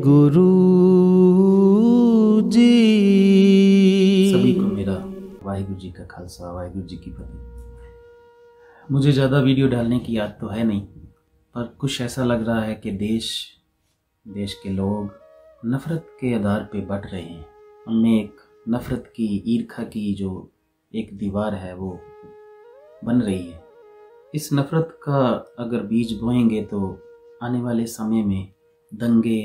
गुरु जी। सभी को मेरा वाहिगुरु जी का खालसा वाहिगुरु जी की फतेह। मुझे ज़्यादा वीडियो डालने की याद तो है नहीं, पर कुछ ऐसा लग रहा है कि देश के लोग नफ़रत के आधार पे बढ़ रहे हैं। उनमें एक नफ़रत की ईर्खा की जो एक दीवार है वो बन रही है। इस नफ़रत का अगर बीज बोएंगे तो आने वाले समय में दंगे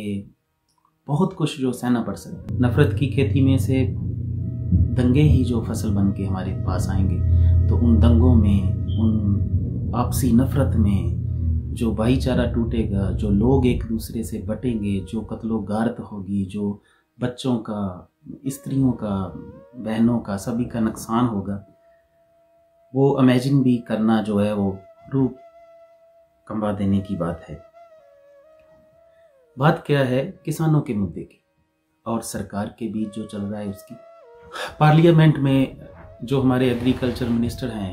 बहुत कुछ जो सहना पड़ सकता है। नफ़रत की खेती में से दंगे ही जो फसल बन के हमारे पास आएंगे, तो उन दंगों में, उन आपसी नफ़रत में जो भाईचारा टूटेगा, जो लोग एक दूसरे से बटेंगे, जो कत्लो गारत होगी, जो बच्चों का, स्त्रियों का, बहनों का, सभी का नुकसान होगा, वो इमेजिन भी करना जो है वो रूह कंबा देने की बात है। बात क्या है? किसानों के मुद्दे की और सरकार के बीच जो चल रहा है उसकी। पार्लियामेंट में जो हमारे एग्रीकल्चर मिनिस्टर हैं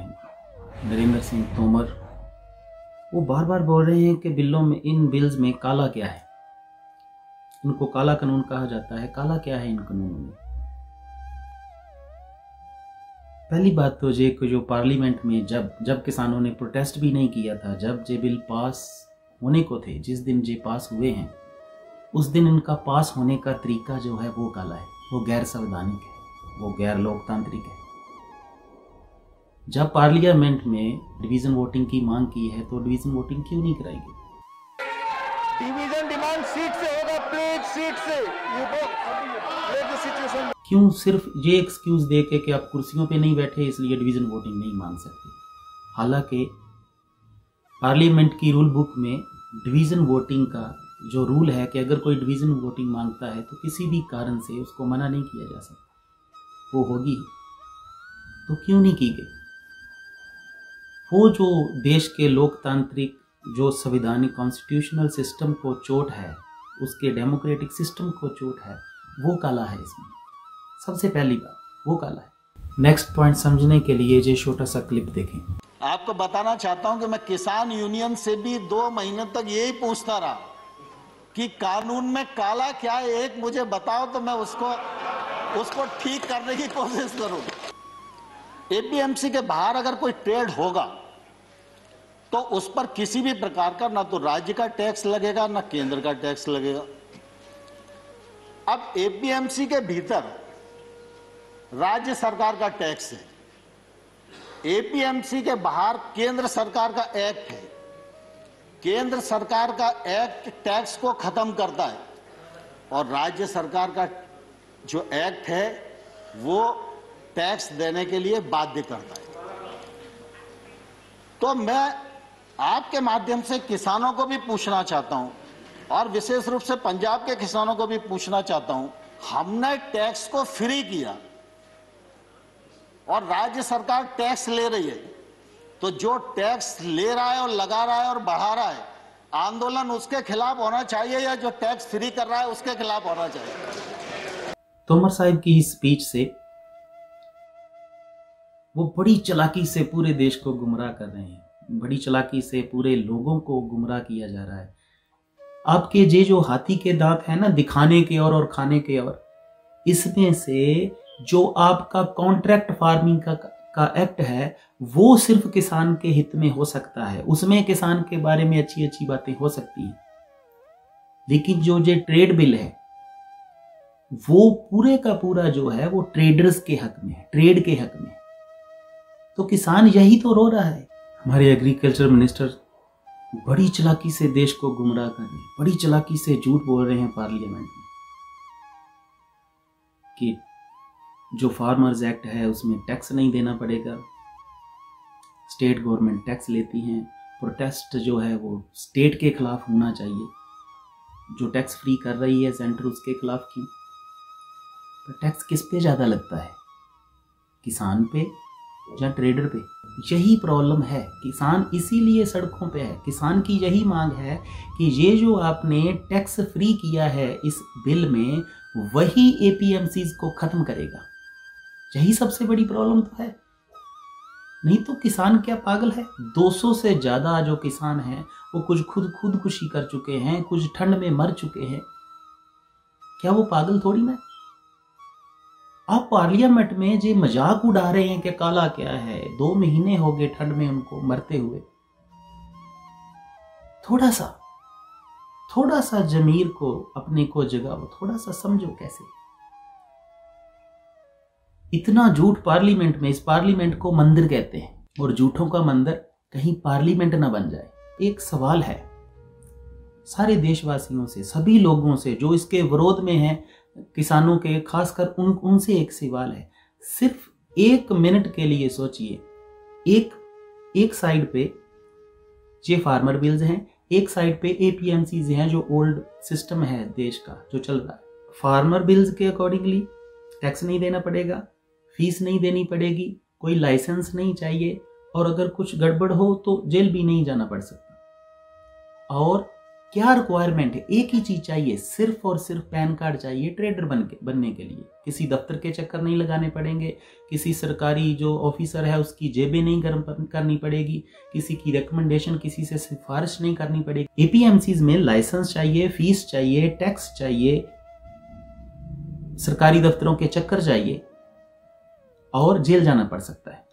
नरेंद्र सिंह तोमर, वो बार बार बोल रहे हैं कि बिलों में, इन बिल्स में काला क्या है। इनको काला कानून कहा जाता है। काला क्या है इन कानूनों में? पहली बात तो ये कि जो पार्लियामेंट में जब किसानों ने प्रोटेस्ट भी नहीं किया था, जब ये बिल पास होने को थे, जिस दिन ये पास हुए हैं उस दिन इनका पास होने का तरीका जो है वो काला है, वो गैर संवैधानिक है, वो गैर लोकतांत्रिक है। जब पार्लियामेंट में डिवीजन वोटिंग की मांग की है तो डिवीजन वोटिंग क्यों नहीं कराएंगे? डिवीजन डिमांड सीट से होगा, प्लीज सीट से। सिचुएशन क्यों सिर्फ ये एक्सक्यूज दे के कि आप कुर्सियों पे नहीं बैठे इसलिए डिवीजन वोटिंग नहीं मांग सकते। हालांकि पार्लियामेंट की रूल बुक में डिवीजन वोटिंग का जो रूल है कि अगर कोई डिवीजन वोटिंग मांगता है तो किसी भी कारण से उसको मना नहीं किया जा सकता, वो होगी। तो क्यों नहीं की गई? वो जो देश के लोकतांत्रिक, जो संवैधानिक कॉन्स्टिट्यूशनल सिस्टम को चोट है, उसके डेमोक्रेटिक सिस्टम को चोट है, वो काला है इसमें। सबसे पहली बात वो काला है। नेक्स्ट पॉइंट समझने के लिए ये छोटा सा क्लिप देखें। आपको बताना चाहता हूं कि मैं किसान यूनियन से भी 2 महीने तक यही पूछता रहा कि कानून में काला क्या है, एक मुझे बताओ तो मैं उसको ठीक करने की कोशिश करूं। एपीएमसी के बाहर अगर कोई ट्रेड होगा तो उस पर किसी भी प्रकार का ना तो राज्य का टैक्स लगेगा ना केंद्र का टैक्स लगेगा। अब एपीएमसी के भीतर राज्य सरकार का टैक्स है, एपीएमसी के बाहर केंद्र सरकार का एक्ट है। केंद्र सरकार का एक्ट टैक्स को खत्म करता है और राज्य सरकार का जो एक्ट है वो टैक्स देने के लिए बाध्य करता है। तो मैं आपके माध्यम से किसानों को भी पूछना चाहता हूं और विशेष रूप से पंजाब के किसानों को भी पूछना चाहता हूं, हमने टैक्स को फ्री किया और राज्य सरकार टैक्स ले रही है, तो जो टैक्स ले रहा है और लगा रहा है और बढ़ा रहा है, आंदोलन उसके खिलाफ होना चाहिए या जो टैक्स फ्री कर रहा है उसके खिलाफ होना चाहिए? तोमर साहब की इस स्पीच से वो बड़ी चालाकी से पूरे देश को गुमराह कर रहे हैं, बड़ी चालाकी से पूरे लोगों को गुमराह किया जा रहा है। आपके ये जो हाथी के दांत है ना, दिखाने के और खाने के और, इसमें से जो आपका कॉन्ट्रैक्ट फार्मिंग का एक्ट है वो सिर्फ किसान के हित में हो सकता है, उसमें किसान के बारे में अच्छी अच्छी बातें हो सकती हैं। लेकिन जो ये ट्रेड बिल है वो पूरे का पूरा जो है वो ट्रेडर्स के हक में है, ट्रेड के हक में। तो किसान यही तो रो रहा है। हमारे एग्रीकल्चर मिनिस्टर बड़ी चालाकी से देश को गुमराह कर रहे हैं, बड़ी चालाकी से झूठ बोल रहे हैं पार्लियामेंट में कि जो फार्मर्स एक्ट है उसमें टैक्स नहीं देना पड़ेगा, स्टेट गवर्नमेंट टैक्स लेती हैं, प्रोटेस्ट जो है वो स्टेट के खिलाफ होना चाहिए, जो टैक्स फ्री कर रही है सेंटर उसके खिलाफ क्यों? पर टैक्स किस पे ज़्यादा लगता है, किसान पे या ट्रेडर पे? यही प्रॉब्लम है। किसान इसीलिए सड़कों पे है। किसान की यही मांग है कि ये जो आपने टैक्स फ्री किया है इस बिल में, वही एपीएमसीज को खत्म करेगा। यही सबसे बड़ी प्रॉब्लम तो है। नहीं तो किसान क्या पागल है? 200 से ज्यादा जो किसान हैं वो कुछ खुदकुशी कर चुके हैं, कुछ ठंड में मर चुके हैं। क्या वो पागल थोड़ी ना। आप पार्लियामेंट में जो मजाक उड़ा रहे हैं कि काला क्या है, 2 महीने हो गए ठंड में उनको मरते हुए। थोड़ा सा जमीर को अपने को जगाओ, थोड़ा सा समझो कैसे। इतना झूठ पार्लियामेंट में, इस पार्लियामेंट को मंदिर कहते हैं और झूठों का मंदिर, कहीं पार्लियामेंट ना बन जाए। एक सवाल है सारे देशवासियों से, सभी लोगों से जो इसके विरोध में हैं, किसानों के खासकर उनसे एक सवाल है। सिर्फ 1 मिनट के लिए सोचिए, एक साइड पे ये फार्मर बिल्स हैं, एक साइड पे एपीएमसीज हैं, जो ओल्ड सिस्टम है देश का जो चल रहा है। फार्मर बिल्स के अकॉर्डिंगली टैक्स नहीं देना पड़ेगा, फीस नहीं देनी पड़ेगी, कोई लाइसेंस नहीं चाहिए, और अगर कुछ गड़बड़ हो तो जेल भी नहीं जाना पड़ सकता। और क्या रिक्वायरमेंट है, एक ही चीज चाहिए, सिर्फ और सिर्फ पैन कार्ड चाहिए ट्रेडर बनने के लिए। किसी दफ्तर के चक्कर नहीं लगाने पड़ेंगे, किसी सरकारी जो ऑफिसर है उसकी जेबें नहीं गर्म करनी पड़ेगी, किसी की रिकमेंडेशन, किसी से सिफारिश नहीं करनी पड़ेगी। एपीएमसीज में लाइसेंस चाहिए, फीस चाहिए, टैक्स चाहिए, सरकारी दफ्तरों के चक्कर चाहिए और जेल जाना पड़ सकता है।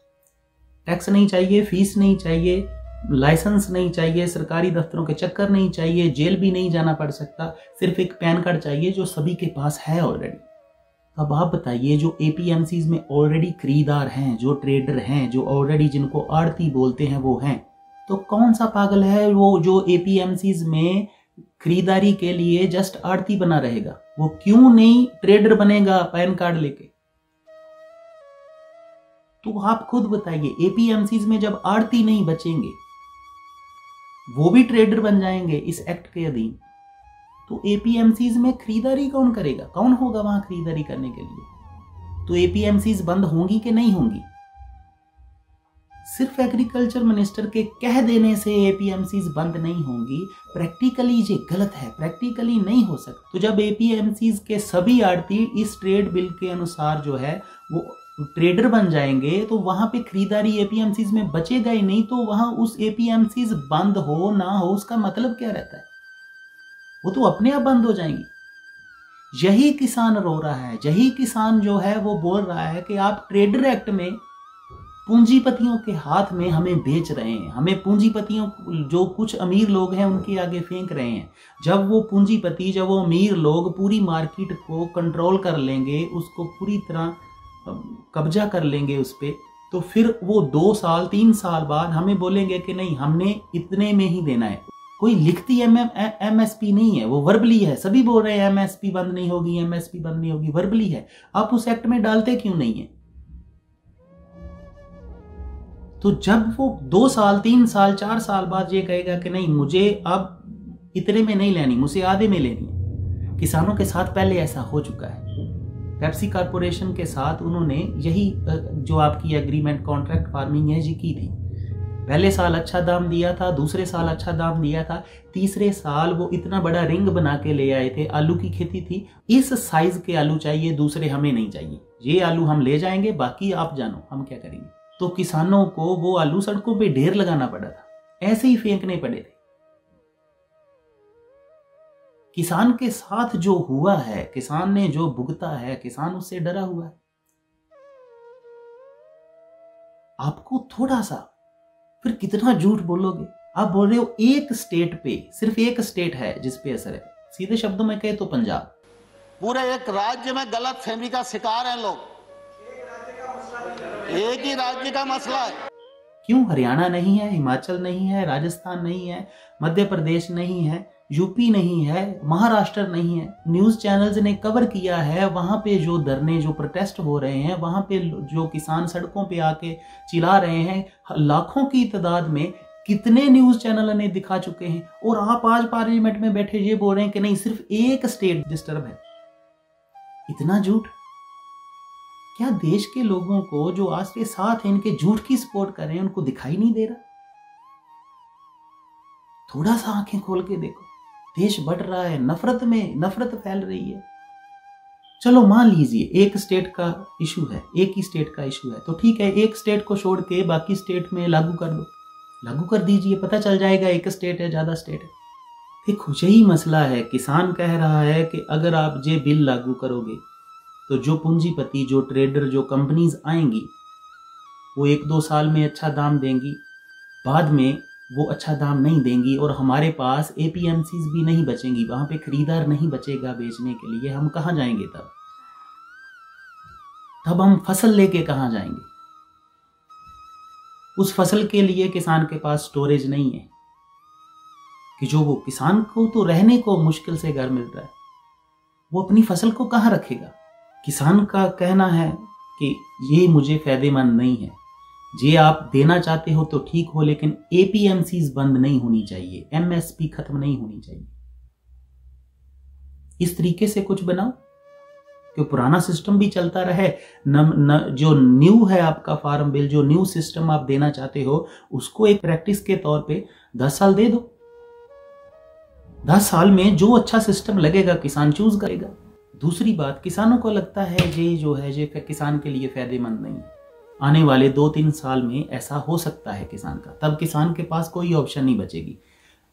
टैक्स नहीं चाहिए, फीस नहीं चाहिए, लाइसेंस नहीं चाहिए, सरकारी दफ्तरों के चक्कर नहीं चाहिए, जेल भी नहीं जाना पड़ सकता, सिर्फ एक पैन कार्ड चाहिए जो सभी के पास है ऑलरेडी। अब आप बताइए, जो एपीएमसीज में ऑलरेडी खरीदार हैं, जो ट्रेडर हैं, जो ऑलरेडी जिनको आड़ती बोलते हैं वो हैं, तो कौन सा पागल है वो जो एपीएमसीज में खरीदारी के लिए जस्ट आड़ती बना रहेगा? वो क्यों नहीं ट्रेडर बनेगा पैन कार्ड लेके? तो आप खुद बताइए, एपीएमसीज में जब आड़ती नहीं बचेंगे, वो भी ट्रेडर बन जाएंगे इस एक्ट के अधीन, तो एपीएमसीज में खरीदारी कौन करेगा? कौन होगा वहां खरीदारी करने के लिए? तो एपीएमसीज बंद होंगी कि नहीं होंगी? सिर्फ एग्रीकल्चर मिनिस्टर के कह देने से एपीएमसीज बंद नहीं होंगी, प्रैक्टिकली ये गलत है, प्रैक्टिकली नहीं हो सकता। तो जब एपीएमसीज के सभी आड़ती इस ट्रेड बिल के अनुसार जो है वो ट्रेडर बन जाएंगे, तो वहां पे खरीदारी एपीएमसीज में बचेगा ही नहीं, तो वहां उस एपीएमसीज बंद हो ना हो उसका मतलब क्या रहता है? वो तो अपने आप बंद हो जाएंगी। यही किसान रो रहा है, यही किसान जो है वो बोल रहा है कि आप ट्रेडर एक्ट में पूंजीपतियों के हाथ में हमें बेच रहे हैं, हमें पूंजीपतियों जो कुछ अमीर लोग हैं उनके आगे फेंक रहे हैं। जब वो पूंजीपति, जब वो अमीर लोग पूरी मार्केट को कंट्रोल कर लेंगे, उसको पूरी तरह कब्जा कर लेंगे उस पे, तो फिर वो 2 साल 3 साल बाद हमें बोलेंगे कि नहीं, हमने इतने में ही देना है। कोई लिखती एमएसपी नहीं है, वो वर्बली है। सभी बोल रहे हैं एमएसपी बंद नहीं होगी, एमएसपी बंद नहीं होगी, वर्बली है। आप उस एक्ट में डालते क्यों नहीं है? तो जब वो 2 साल 3 साल 4 साल बाद ये कहेगा कि नहीं, मुझे अब इतने में नहीं लेनी, मुझे आधे में लेनी है। किसानों के साथ पहले ऐसा हो चुका है। पेप्सी कारपोरेशन के साथ उन्होंने यही जो आपकी एग्रीमेंट कॉन्ट्रैक्ट फार्मिंग है जी की थी। पहले साल अच्छा दाम दिया था, दूसरे साल अच्छा दाम दिया था, तीसरे साल वो इतना बड़ा रिंग बना के ले आए थे। आलू की खेती थी, इस साइज के आलू चाहिए, दूसरे हमें नहीं चाहिए, ये आलू हम ले जाएंगे, बाकी आप जानो हम क्या करेंगे। तो किसानों को वो आलू सड़कों पे ढेर लगाना पड़ा था, ऐसे ही फेंकने पड़े थे। किसान के साथ जो हुआ है, किसान ने जो भुगता है, किसान उससे डरा हुआ है। आपको थोड़ा सा, फिर कितना झूठ बोलोगे? आप बोल रहे हो एक स्टेट पे, सिर्फ एक स्टेट है जिस पे असर है। सीधे शब्दों में कहे तो पंजाब। पूरे एक राज्य में गलत फहमी का शिकार हैं लोग। एक ही राज्य का मसला है। क्यों हरियाणा नहीं है, हिमाचल नहीं है, राजस्थान नहीं है, मध्य प्रदेश नहीं है, यूपी नहीं है, महाराष्ट्र नहीं है? न्यूज चैनल्स ने कवर किया है, वहां पे जो धरने, जो प्रोटेस्ट हो रहे हैं, वहां पे जो किसान सड़कों पे आके चिल्ला रहे हैं, लाखों की तादाद में कितने न्यूज चैनल ने दिखा चुके हैं। और आप आज पार्लियामेंट में बैठे ये बोल रहे हैं कि नहीं, सिर्फ एक स्टेट डिस्टर्ब है। इतना झूठ! क्या देश के लोगों को जो आज के साथ हैं, इनके झूठ की सपोर्ट कर रहे हैं, उनको दिखाई नहीं दे रहा? थोड़ा सा आंखें खोल के देखो। देश बढ़ रहा है, नफरत में नफरत फैल रही है। चलो मान लीजिए एक स्टेट का इशू है, एक ही स्टेट का इशू है, तो ठीक है, एक स्टेट को छोड़ के बाकी स्टेट में लागू कर दो, लागू कर दीजिए, पता चल जाएगा एक स्टेट है, ज्यादा स्टेट है। देखो यही मसला है। किसान कह रहा है कि अगर आप ये बिल लागू करोगे तो जो पूंजीपति, जो ट्रेडर, जो कंपनीज आएंगी वो 1-2 साल में अच्छा दाम देंगी, बाद में वो अच्छा दाम नहीं देंगी और हमारे पास एपीएमसीज भी नहीं बचेंगी, वहां पे खरीदार नहीं बचेगा बेचने के लिए। हम कहाँ जाएंगे तब हम फसल लेके कहाँ जाएंगे? उस फसल के लिए किसान के पास स्टोरेज नहीं है कि जो वो किसान को तो रहने को मुश्किल से घर मिल रहा है, वो अपनी फसल को कहाँ रखेगा? किसान का कहना है कि ये मुझे फायदेमंद नहीं है, ये आप देना चाहते हो तो ठीक हो, लेकिन एपीएमसीज बंद नहीं होनी चाहिए, एमएसपी खत्म नहीं होनी चाहिए। इस तरीके से कुछ बनाओ कि पुराना सिस्टम भी चलता रहे। जो न्यू है आपका फार्म बिल, जो न्यू सिस्टम आप देना चाहते हो, उसको एक प्रैक्टिस के तौर पे 10 साल दे दो। 10 साल में जो अच्छा सिस्टम लगेगा किसान चूज करेगा। दूसरी बात, किसानों को लगता है ये जो है ये किसान के लिए फायदेमंद नहीं है। आने वाले 2-3 साल में ऐसा हो सकता है किसान का, तब किसान के पास कोई ऑप्शन नहीं बचेगी।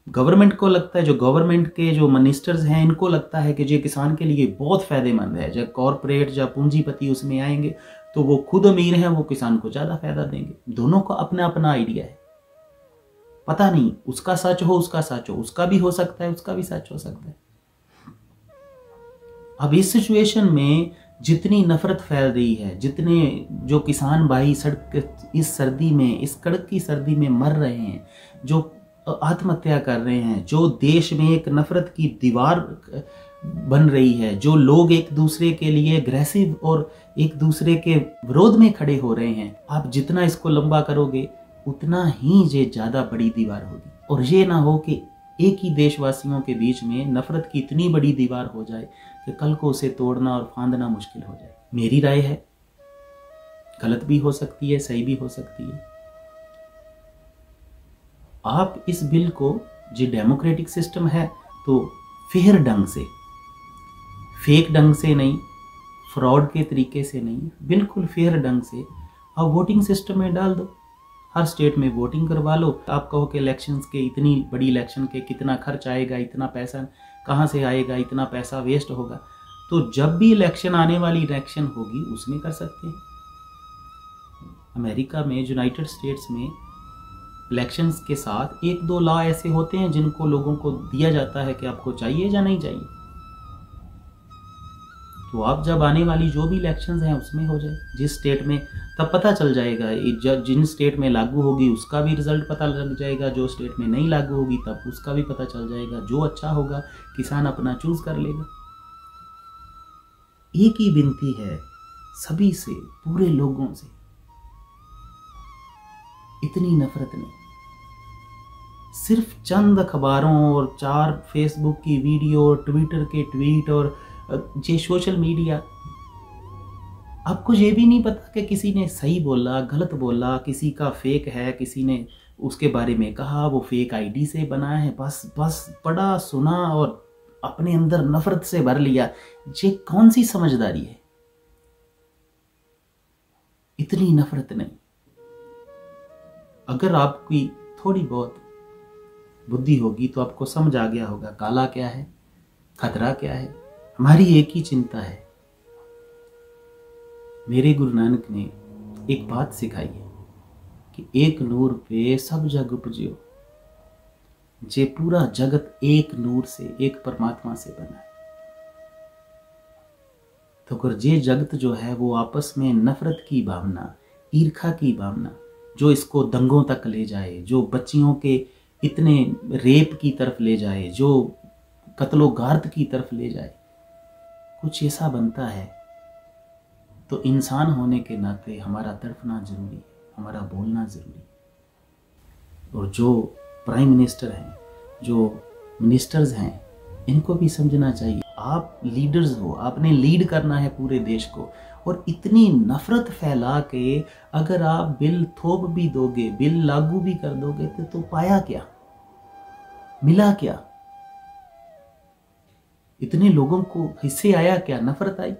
गवर्नमेंट को लगता है, जो गवर्नमेंट के जो मिनिस्टर्स हैं इनको लगता है कि ये किसान के लिए बहुत फायदेमंद है। जब कॉरपोरेट, जब पूंजीपति उसमें आएंगे तो वो खुद अमीर हैं, वो किसान को ज्यादा फायदा देंगे। दोनों का अपना अपना आइडिया है, पता नहीं उसका सच हो, उसका सच हो, उसका भी हो सकता है, उसका भी सच हो सकता है। अब इस सिचुएशन में जितनी नफरत फैल रही है, जितने जो किसान भाई सड़क इस सर्दी में, इस कड़क की सर्दी में मर रहे हैं, जो आत्महत्या कर रहे हैं, जो देश में एक नफरत की दीवार बन रही है, जो लोग एक दूसरे के लिए अग्रेसिव और एक दूसरे के विरोध में खड़े हो रहे हैं, आप जितना इसको लंबा करोगे उतना ही ये ज्यादा बड़ी दीवार होगी। और ये ना हो कि एक ही देशवासियों के बीच में नफरत की इतनी बड़ी दीवार हो जाए कि कल को उसे तोड़ना और फांदना मुश्किल हो जाए। मेरी राय है, गलत भी हो सकती है, सही भी हो सकती है। आप इस बिल को, जो डेमोक्रेटिक सिस्टम है, तो फेयर ढंग से, फेक ढंग से नहीं, फ्रॉड के तरीके से नहीं, बिल्कुल फेयर ढंग से आप वोटिंग सिस्टम में डाल दो। हर स्टेट में वोटिंग करवा लो। आप कहो कि इलेक्शंस के, इतनी बड़ी इलेक्शन के कितना खर्च आएगा, इतना पैसा कहाँ से आएगा, इतना पैसा वेस्ट होगा, तो जब भी इलेक्शन, आने वाली इलेक्शन होगी उसमें कर सकते हैं। अमेरिका में, यूनाइटेड स्टेट्स में इलेक्शंस के साथ 1-2 लॉ ऐसे होते हैं जिनको लोगों को दिया जाता है कि आपको चाहिए या नहीं चाहिए। तो आप जब आने वाली जो भी इलेक्शंस हैं उसमें हो जाए, जिस स्टेट में, तब पता चल जाएगा। जिन स्टेट में लागू होगी उसका भी रिजल्ट पता लग जाएगा, जो स्टेट में नहीं लागू होगी तब उसका भी पता चल जाएगा। जो अच्छा होगा किसान अपना चूज कर लेगा। एक ही विनती है सभी से, पूरे लोगों से, इतनी नफरत नहीं। सिर्फ चंद अखबारों और 4 फेसबुक की वीडियो, ट्विटर के ट्वीट और ये सोशल मीडिया, आपको ये भी नहीं पता कि किसी ने सही बोला, गलत बोला, किसी का फेक है, किसी ने उसके बारे में कहा वो फेक आईडी से बना है। बस पढ़ा, सुना और अपने अंदर नफरत से भर लिया। ये कौन सी समझदारी है? इतनी नफरत नहीं। अगर आपकी थोड़ी बहुत बुद्धि होगी तो आपको समझ आ गया होगा काला क्या है, खतरा क्या है। हमारी एक ही चिंता है। मेरे गुरु नानक ने एक बात सिखाई है कि एक नूर पे सब जग उपजियो। जे पूरा जगत एक नूर से, एक परमात्मा से बना है। तो अगर ये जगत जो है वो आपस में नफरत की भावना, ईर्खा की भावना, जो इसको दंगों तक ले जाए, जो बच्चियों के इतने रेप की तरफ ले जाए, जो कत्लो गार्द की तरफ ले जाए, कुछ ऐसा बनता है तो इंसान होने के नाते हमारा तड़पना जरूरी है, हमारा बोलना जरूरी है। और जो प्राइम मिनिस्टर हैं, जो मिनिस्टर्स हैं, इनको भी समझना चाहिए। आप लीडर्स हो, आपने लीड करना है पूरे देश को। और इतनी नफरत फैला के अगर आप बिल थोप भी दोगे, बिल लागू भी कर दोगे तो पाया क्या, मिला क्या? इतने लोगों को हिस्से आया क्या? नफरत आई।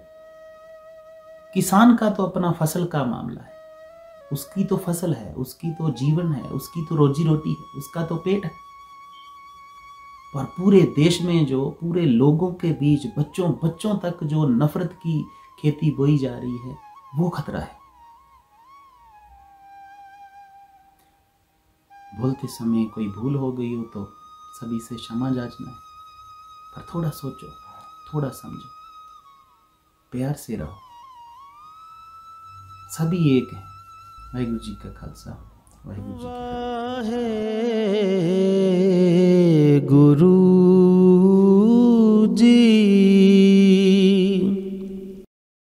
किसान का तो अपना फसल का मामला है, उसकी तो फसल है, उसकी तो जीवन है, उसकी तो रोजी रोटी है, उसका तो पेट है। और पूरे देश में जो पूरे लोगों के बीच बच्चों बच्चों तक जो नफरत की खेती बोई जा रही है, वो खतरा है। बोलते समय कोई भूल हो गई हो तो सभी से क्षमा याचना है, पर थोड़ा सोचो, थोड़ा समझो, प्यार से रहो, सभी एक हैं। वाहिगुरु जी का खालसा, वाहिगुरु जी की फतेह। गुरु